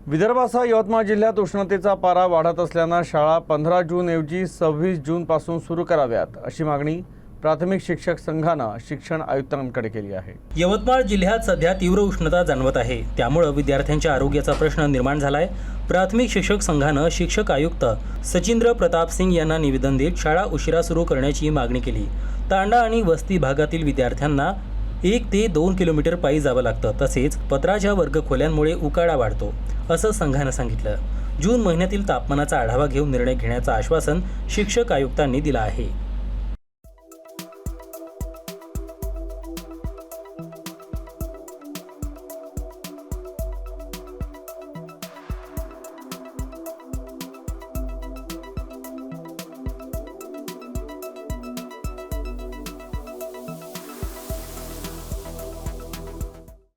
विदर्भासह यवतमाळ जिल्ह्यात उष्णतेचा पारा वाढत असल्याने शाळा 15 जूनऐवजी 26 जूनपासून सुरू कराव्यात अशी मागणी प्राथमिक शिक्षक संघानं शिक्षण आयुक्तांकडे केली आहे। यवतमाळ जिल्ह्यात सध्या तीव्र उष्णता जाणवत आहे, त्यामुळे विद्यार्थ्यांच्या आरोग्याचा प्रश्न निर्माण झालाय। प्राथमिक शिक्षक संघानं शिक्षक आयुक्त सचिंद्र प्रताप सिंग यांना निवेदन देत शाळा उशिरा सुरू करण्याची मागणी केली। तांडा आणि वस्ती भागातील विद्यार्थ्यांना 1 ते 2 किलोमीटर पायी जावं लागतं, तसेच पत्राच्या वर्गखोल्यांमुळे उकाडा वाढतो असं संघानं सांगितलं। जून महिन्यातील तापमानाचा आढावा घेऊन निर्णय घेण्याचं आश्वासन शिक्षक आयुक्तांनी दिलं आहे।